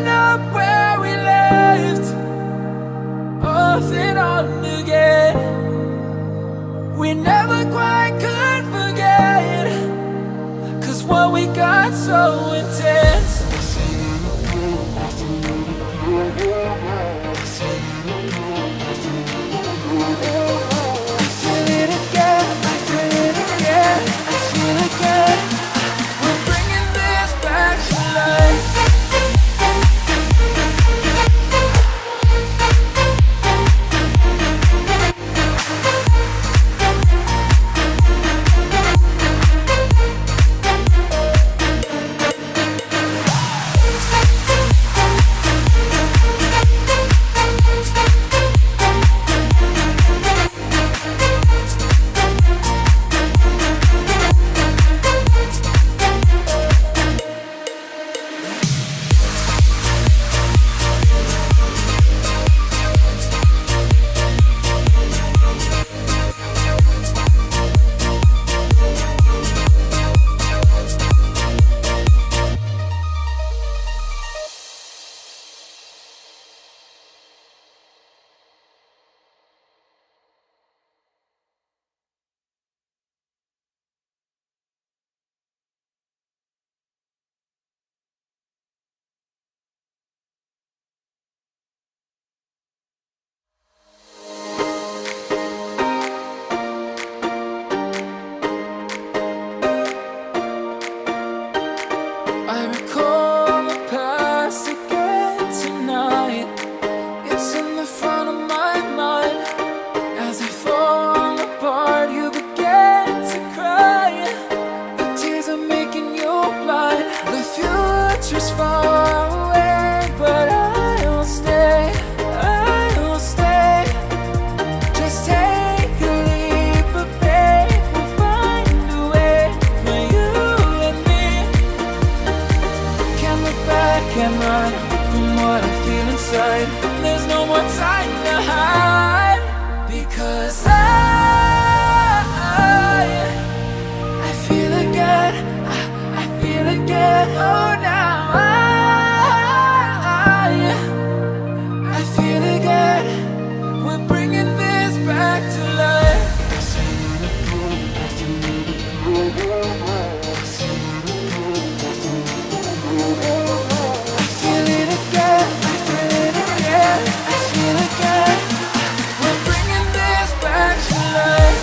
picking up where we left, off and on again. We never quite could forget, 'cause what we got so intense. I feel it again, I feel it again, I feel it again. We're bringing this back to life. I recall the past again tonight. It's in the front of my mind. As I fall apart, you began to cry. The tears are making you blind. The future's far away, but I will stay, I will stay. Just take a leap of faith, we'll find a way for you and me. Can't look back and run from what I feel inside. There's no more time to hide, because I feel again, I feel again. Oh, now I feel again. We're bringing this back to life. I feel it again, I feel it again, I feel again. We're bringing this back to life.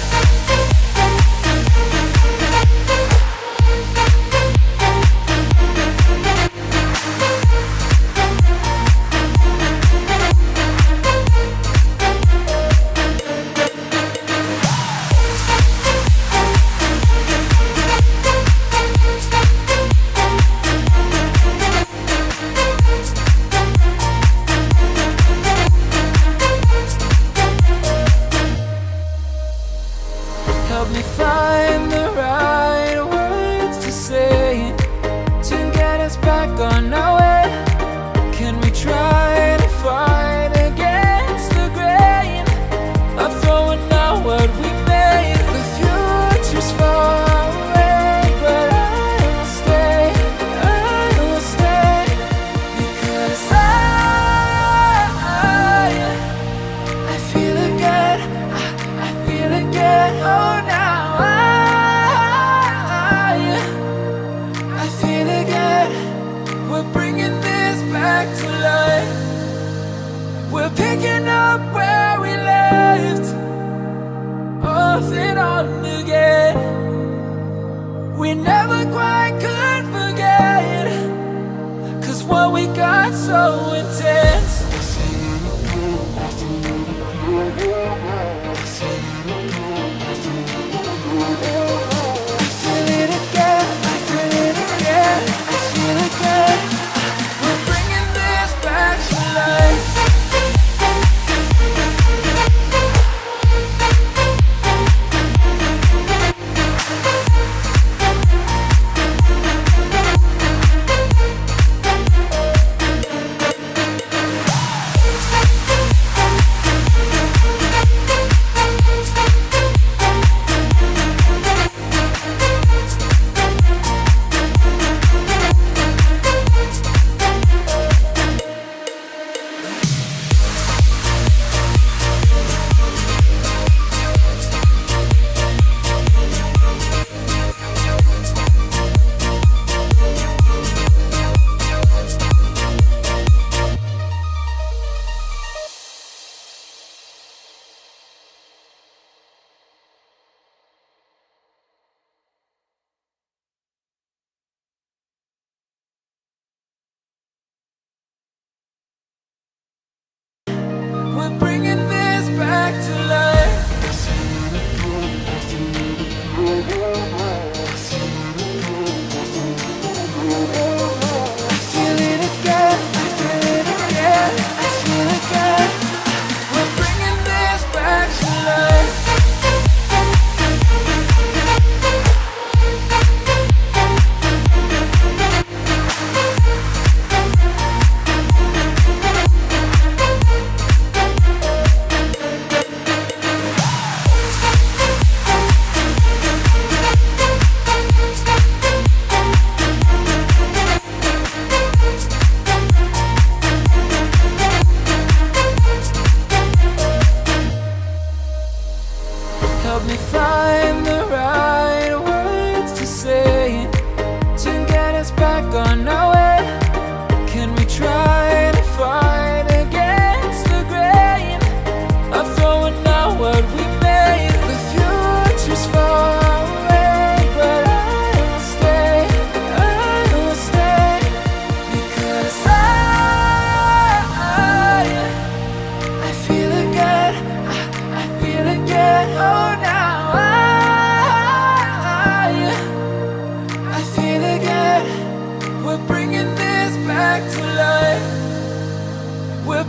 Help me find the right words to say to get us back on our way. Can we try to fight against the grain of throwing out what we made? The future's far away, but I will stay, I will stay. Because I feel again, I feel again. Oh, now I feel again. We're bringing this back to life. We're picking up where we left, off and on again. We never quite could forget, 'cause what we got so intense. I feel it again, I feel it again, I feel again. We're bringing this back to life.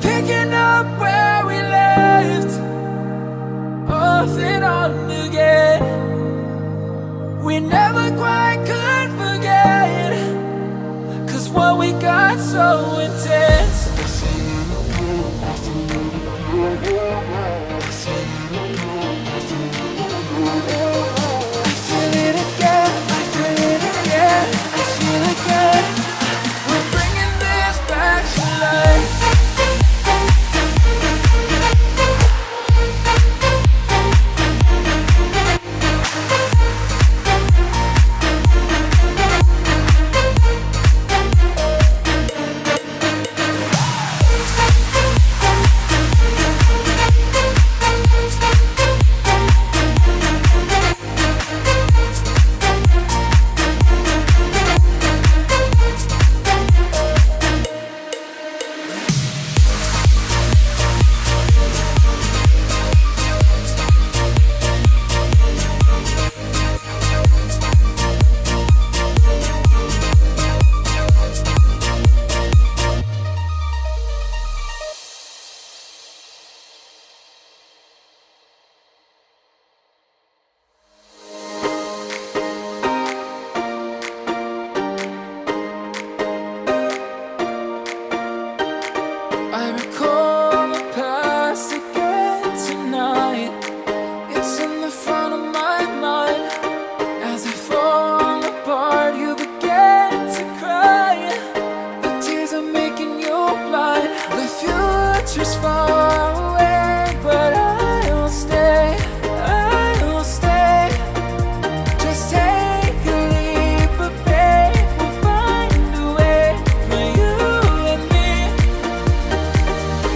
picking up where we left, off and on again. We never quite could forget, 'cause what we got so intense. I feel it again, I feel it again, I feel it again. We're bringing this back to life. I recall the past again tonight. It's in the front of my mind. As I fall apart, you begin to cry. The tears are making you blind. The future's far away, but I'll stay, I'll stay. Just take a leap of faith, we'll find a way for you and me.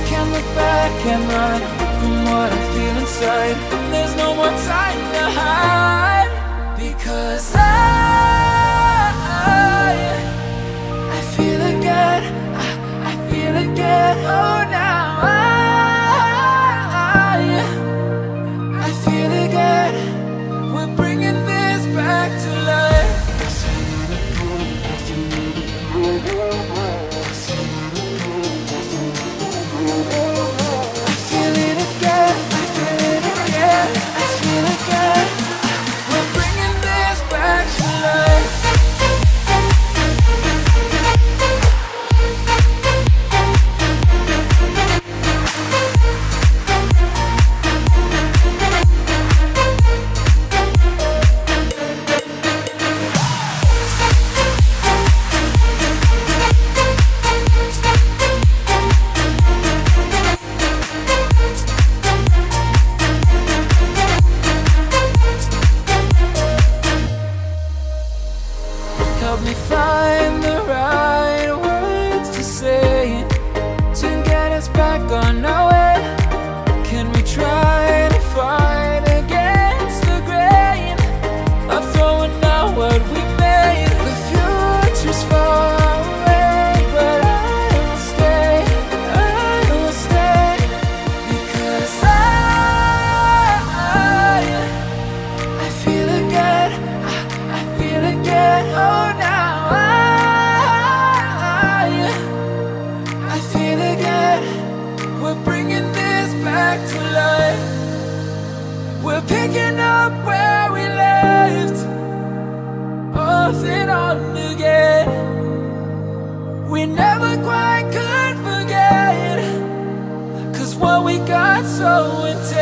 Can't look back, can't run from what I feel inside. There's no more time to hide, because I feel again, I feel again. Oh, now I feel again. We're bringing this back to life. I feel it again, I feel it again, I feel again. We're bringing this back to life. Help me find the right words to say to get us back on our way. Can we try to fight against the grain of throwing out what we made? The future's far away, but I'll stay, I'll stay. Because I feel again, I feel again. Oh, now I feel again. We're bringing this back to life. We're picking up where we left, off and on again. We never quite could forget, 'cause what we got so intense.